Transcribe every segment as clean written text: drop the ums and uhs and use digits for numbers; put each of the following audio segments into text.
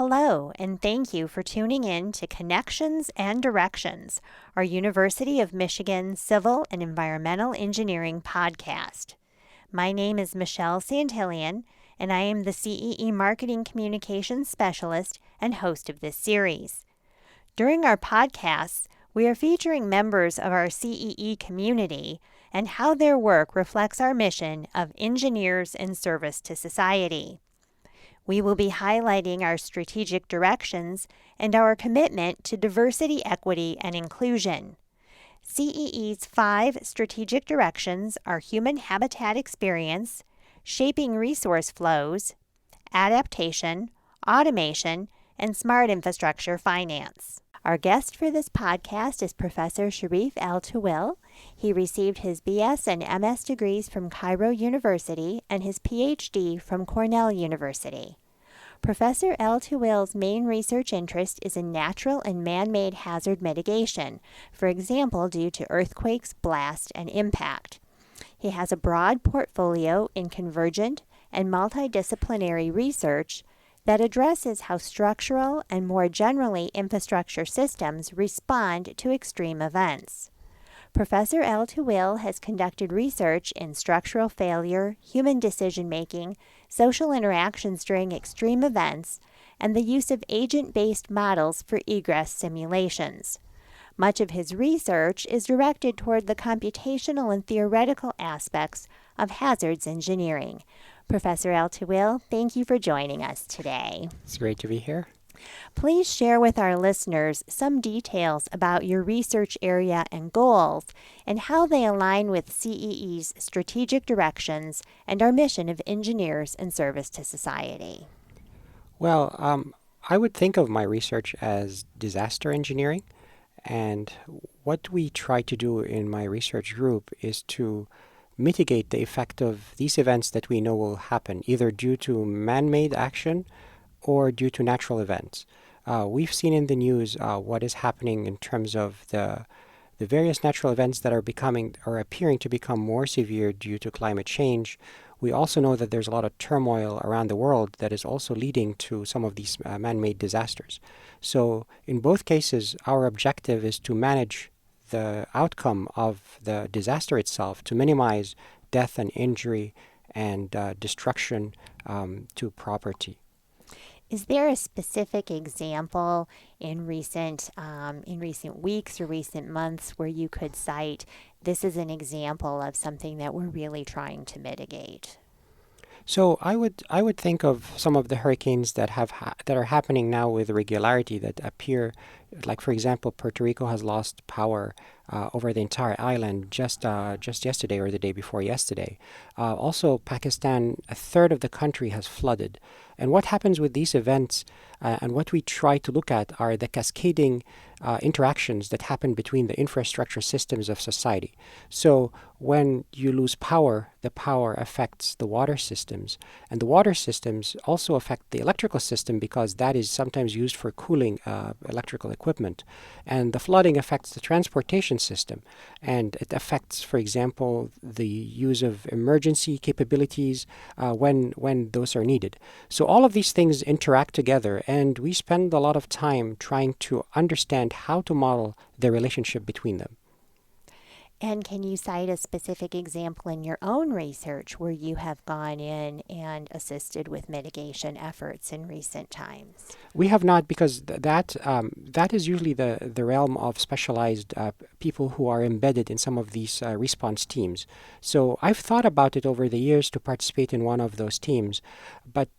Hello, and thank you for tuning in to Connections and Directions, our University of Michigan Civil and Environmental Engineering podcast. My name is Michelle Santillan, and I am the CEE Marketing Communications Specialist and host of this series. During our podcasts, we are featuring members of our CEE community and how their work reflects our mission of engineers in service to society. We will be highlighting our strategic directions and our commitment to diversity, equity, and inclusion. CEE's 5 strategic directions are human habitat experience, shaping resource flows, adaptation, automation, and smart infrastructure finance. Our guest for this podcast is Professor Sherif El-Tawil. He received his BS and MS degrees from Cairo University and his PhD from Cornell University. Professor El-Tawil's main research interest is in natural and man-made hazard mitigation, for example, due to earthquakes, blast, and impact. He has a broad portfolio in convergent and multidisciplinary research that addresses how structural and more generally infrastructure systems respond to extreme events. Professor El-Tawil has conducted research in structural failure, human decision-making, social interactions during extreme events, and the use of agent-based models for egress simulations. Much of his research is directed toward the computational and theoretical aspects of hazards engineering. Professor El-Tawil, thank you for joining us today. It's great to be here. Please share with our listeners some details about your research area and goals and how they align with CEE's strategic directions and our mission of engineers in service to society. Well, I would think of my research as disaster engineering, and what we try to do in my research group is to mitigate the effect of these events that we know will happen, either due to man-made action or due to natural events. We've seen in the news what is happening in terms of the various natural events that are becoming or appearing to become more severe due to climate change. We also know that there's a lot of turmoil around the world that is also leading to some of these man-made disasters. So in both cases, our objective is to manage the outcome of the disaster itself, to minimize death and injury and destruction to property. Is there a specific example in recent weeks or recent months where you could cite this is an example of something that we're really trying to mitigate? So I would think of some of the hurricanes that that are happening now with regularity that appear, like for example, Puerto Rico has lost power over the entire island just yesterday or the day before yesterday. Also, Pakistan, a third of the country has flooded. And what happens with these events and what we try to look at are the cascading interactions that happen between the infrastructure systems of society. So when you lose power, the power affects the water systems. And the water systems also affect the electrical system because that is sometimes used for cooling electrical equipment. And the flooding affects the transportation system. And it affects, for example, the use of emergency capabilities when those are needed. So all of these things interact together, and we spend a lot of time trying to understand how to model the relationship between them. And can you cite a specific example in your own research where you have gone in and assisted with mitigation efforts in recent times? We have not, because that is usually the realm of specialized people who are embedded in some of these response teams. So I've thought about it over the years to participate in one of those teams, but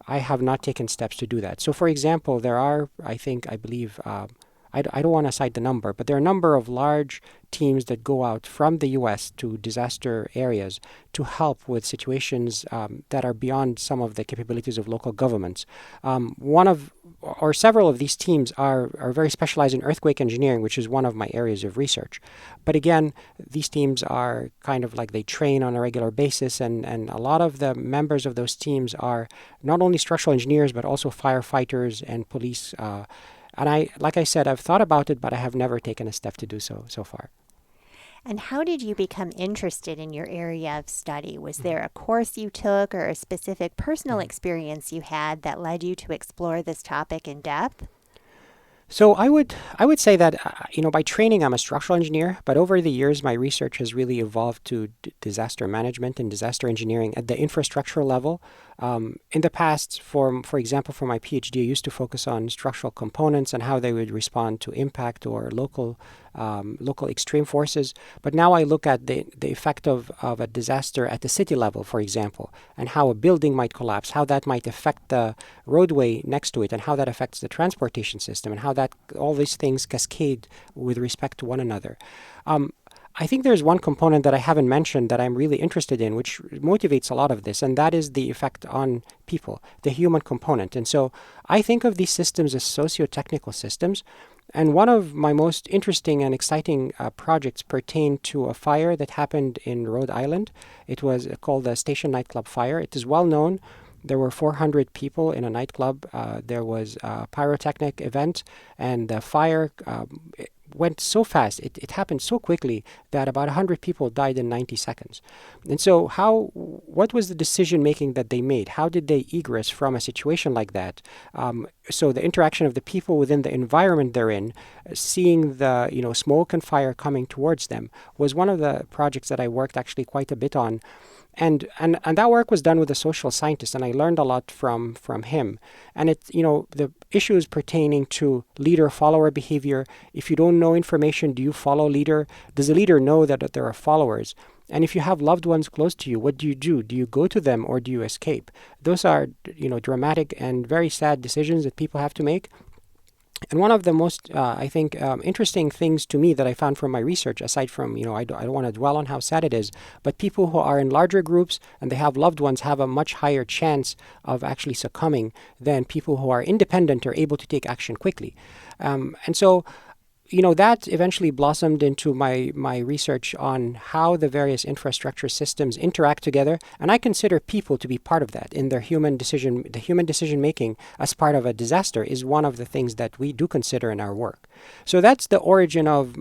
I have not taken steps to do that. So for example, there are, I believe, I don't want to cite the number, but there are a number of large teams that go out from the U.S. to disaster areas to help with situations that are beyond some of the capabilities of local governments. Several of these teams are very specialized in earthquake engineering, which is one of my areas of research. But again, these teams are kind of like they train on a regular basis, and a lot of the members of those teams are not only structural engineers, but also firefighters and police. And like I said, I've thought about it, but I have never taken a step to do so far. And how did you become interested in your area of study? Was there a course you took or a specific personal experience you had that led you to explore this topic in depth? So I would say that by training I'm a structural engineer, but over the years my research has really evolved to disaster management and disaster engineering at the infrastructure level. In the past, for example, for my PhD, I used to focus on structural components and how they would respond to impact or local extreme forces. But now I look at the effect of a disaster at the city level, for example, and how a building might collapse, how that might affect the roadway next to it, and how that affects the transportation system, and how that all these things cascade with respect to one another. I think there's one component that I haven't mentioned that I'm really interested in, which motivates a lot of this, and that is the effect on people, the human component. And so I think of these systems as socio-technical systems. And one of my most interesting and exciting projects pertained to a fire that happened in Rhode Island. It was called the Station Nightclub Fire. It is well known. There were 400 people in a nightclub. There was a pyrotechnic event, and the fire went so fast. It happened so quickly that about 100 people died in 90 seconds. And so what was the decision making that they made? How did they egress from a situation like that? So the interaction of the people within the environment they're in, seeing the smoke and fire coming towards them, was one of the projects that I worked actually quite a bit on. And that work was done with a social scientist, and I learned a lot from him. And the issues pertaining to leader-follower behavior. If you don't know information, do you follow leader? Does the leader know that there are followers? And if you have loved ones close to you, what do you do? Do you go to them or do you escape? Those are dramatic and very sad decisions that people have to make. And one of the most, I think, interesting things to me that I found from my research, aside from, I don't want to dwell on how sad it is, but people who are in larger groups and they have loved ones have a much higher chance of actually succumbing than people who are independent or able to take action quickly. And so that eventually blossomed into my research on how the various infrastructure systems interact together, and I consider people to be part of that in the human decision making as part of a disaster is one of the things that we do consider in our work. So that's the origin of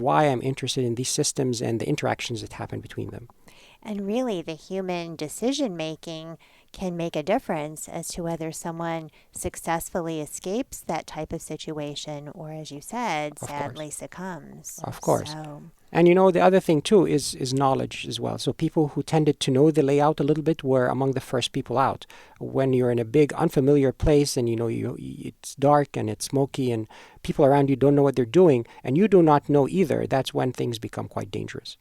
why I'm interested in these systems and the interactions that happen between them. And really, the human decision making can make a difference as to whether someone successfully escapes that type of situation or, as you said, sadly succumbs. Of course. And the other thing too is knowledge as well. So people who tended to know the layout a little bit were among the first people out. When you're in a big unfamiliar place and it's dark and it's smoky and people around you don't know what they're doing and you do not know either, that's when things become quite dangerous.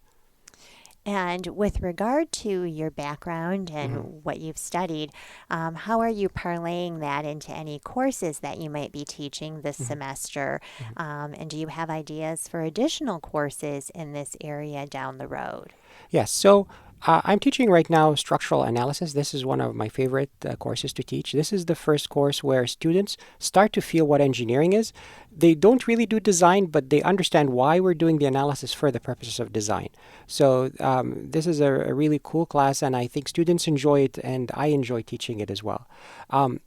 And with regard to your background and what you've studied, how are you parlaying that into any courses that you might be teaching this semester? And do you have ideas for additional courses in this area down the road? Yes. So I'm teaching right now structural analysis. This is one of my favorite courses to teach. This is the first course where students start to feel what engineering is. They don't really do design, but they understand why we're doing the analysis for the purposes of design. So this is a really cool class, and I think students enjoy it, and I enjoy teaching it as well.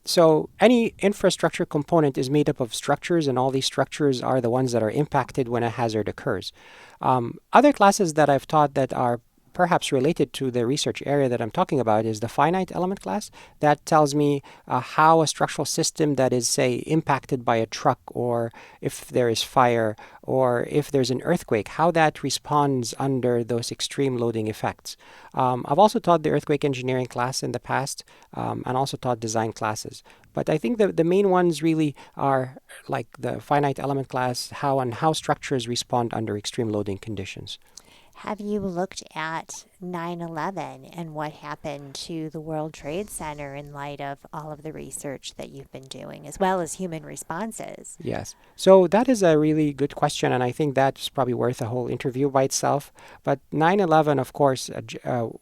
So any infrastructure component is made up of structures, and all these structures are the ones that are impacted when a hazard occurs. Other classes that I've taught that are perhaps related to the research area that I'm talking about is the finite element class. That tells me how a structural system that is, say, impacted by a truck, or if there is fire, or if there's an earthquake, how that responds under those extreme loading effects. I've also taught the earthquake engineering class in the past, and also taught design classes. But I think the main ones really are like the finite element class, how structures respond under extreme loading conditions. Have you looked at 9/11 and what happened to the World Trade Center in light of all of the research that you've been doing, as well as human responses? Yes. So that is a really good question, and I think that's probably worth a whole interview by itself. But 9/11, of course,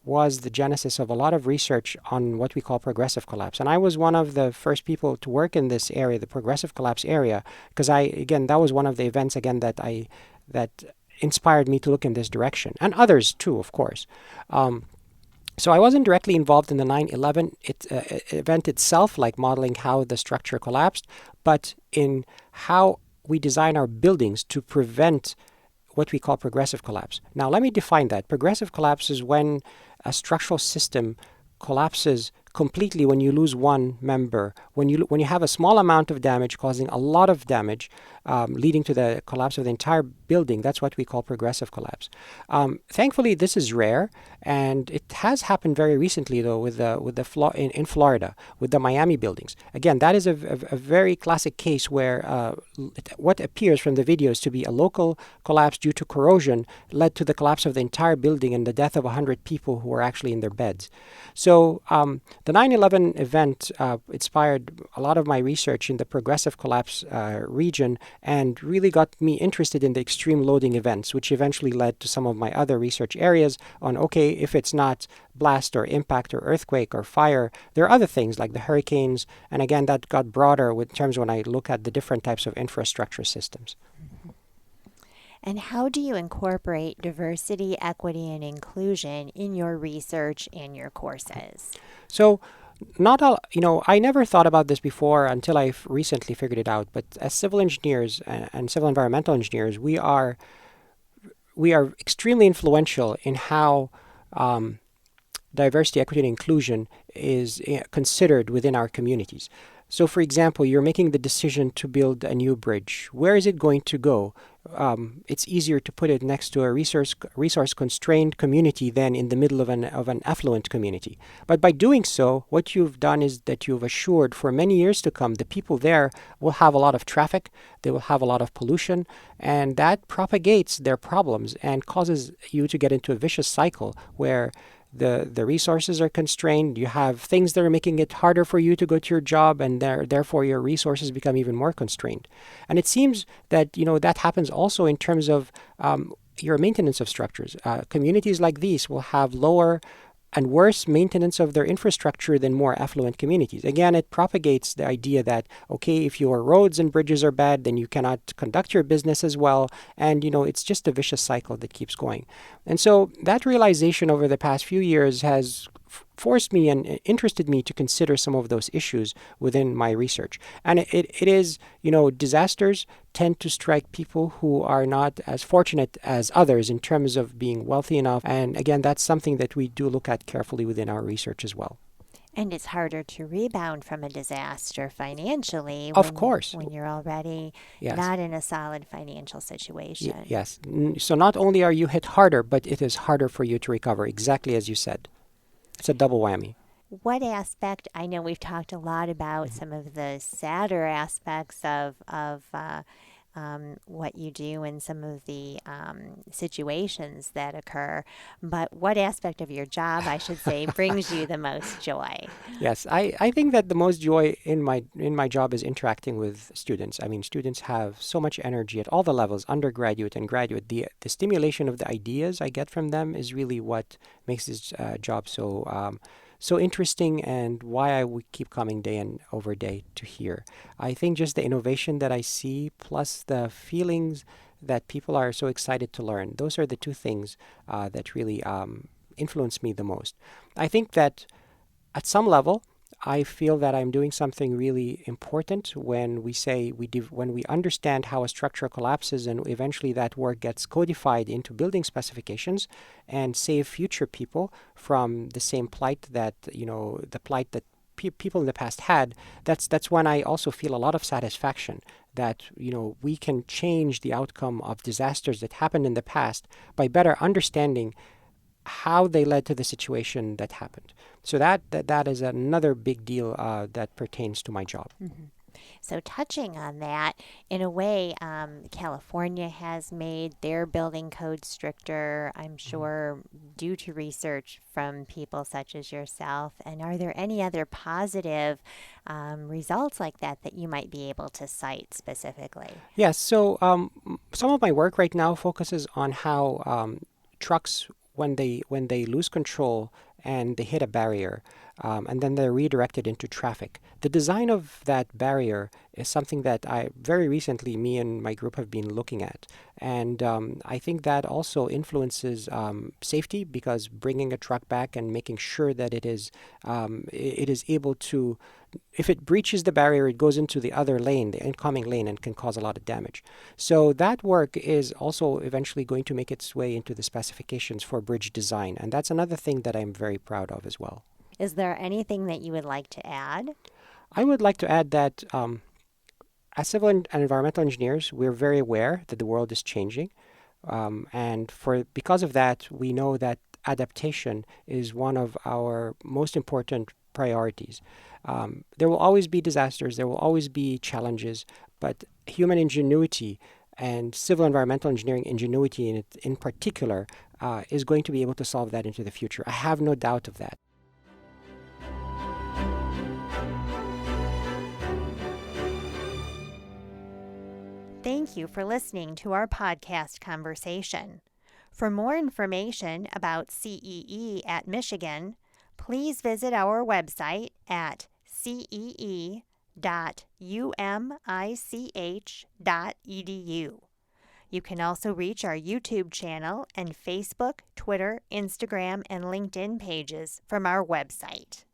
was the genesis of a lot of research on what we call progressive collapse. And I was one of the first people to work in this area, the progressive collapse area, because that was one of the events, that inspired me to look in this direction, and others too, of course. So I wasn't directly involved in the 9/11 event itself, like modeling how the structure collapsed, but in how we design our buildings to prevent what we call progressive collapse. Now, let me define that. Progressive collapse is when a structural system collapses completely when you lose one member, when you have a small amount of damage causing a lot of damage, leading to the collapse of the entire building. That's what we call progressive collapse. Thankfully, this is rare, and it has happened very recently, though, in Florida with the Miami buildings. Again, that is a very classic case where what appears from the videos to be a local collapse due to corrosion led to the collapse of the entire building and the death of 100 people who were actually in their beds. So the 9/11 event inspired a lot of my research in the progressive collapse region and really got me interested in the extreme loading events, which eventually led to some of my other research areas on, okay, if it's not blast or impact or earthquake or fire, there are other things like the hurricanes. And again, that got broader with terms when I look at the different types of infrastructure systems. And how do you incorporate diversity, equity, and inclusion in your research and your courses? So, not all, I never thought about this before until I recently figured it out. But as civil engineers and civil environmental engineers, we are extremely influential in how diversity, equity, and inclusion is considered within our communities. So, for example, you're making the decision to build a new bridge. Where is it going to go? It's easier to put it next to a resource-constrained community than in the middle of an affluent community. But by doing so, what you've done is that you've assured for many years to come, the people there will have a lot of traffic, they will have a lot of pollution, and that propagates their problems and causes you to get into a vicious cycle where the resources are constrained. You have things that are making it harder for you to go to your job, and therefore your resources become even more constrained. And it seems that that happens also in terms of your maintenance of structures. Communities like these will have lower and worse maintenance of their infrastructure than more affluent communities. Again, it propagates the idea that, okay, if your roads and bridges are bad, then you cannot conduct your business as well. And, it's just a vicious cycle that keeps going. And so that realization over the past few years has forced me and interested me to consider some of those issues within my research. And it is, disasters tend to strike people who are not as fortunate as others in terms of being wealthy enough. And again, that's something that we do look at carefully within our research as well. And it's harder to rebound from a disaster financially. Of course. When you're already not in a solid financial situation. Yes. So not only are you hit harder, but it is harder for you to recover, exactly as you said. It's a double whammy. What aspect, I know we've talked a lot about some of the sadder aspects of what you do and some of the situations that occur, but what aspect of your job, I should say, brings you the most joy? Yes, I think that the most joy in my job is interacting with students. I mean, students have so much energy at all the levels, undergraduate and graduate. The stimulation of the ideas I get from them is really what makes this job so interesting, and why I would keep coming day and over day to hear. I think just the innovation that I see, plus the feelings that people are so excited to learn, those are the two things that really influence me the most. I think that at some level, I feel that I'm doing something really important when we say when we understand how a structure collapses, and eventually that work gets codified into building specifications and save future people from the same plight that the plight that people in the past had. That's when I also feel a lot of satisfaction that we can change the outcome of disasters that happened in the past by better understanding how they led to the situation that happened. So that is another big deal that pertains to my job. Mm-hmm. So touching on that, in a way, California has made their building code stricter, I'm sure, due to research from people such as yourself. And are there any other positive results like that you might be able to cite specifically? Yes. So some of my work right now focuses on how trucks, when they lose control and they hit a barrier, and then they're redirected into traffic. The design of that barrier is something that I very recently, me and my group have been looking at. And I think that also influences safety, because bringing a truck back and making sure that it is able to, if it breaches the barrier, it goes into the other lane, the incoming lane, and can cause a lot of damage. So that work is also eventually going to make its way into the specifications for bridge design. And that's another thing that I'm very proud of as well. Is there anything that you would like to add? I would like to add that as civil and environmental engineers, we're very aware that the world is changing. And because of that, we know that adaptation is one of our most important priorities. There will always be disasters, there will always be challenges, but human ingenuity and civil environmental engineering ingenuity in particular is going to be able to solve that into the future. I have no doubt of that. Thank you for listening to our podcast conversation. For more information about CEE at Michigan, please visit our website at cee.umich.edu. You can also reach our YouTube channel and Facebook, Twitter, Instagram, and LinkedIn pages from our website.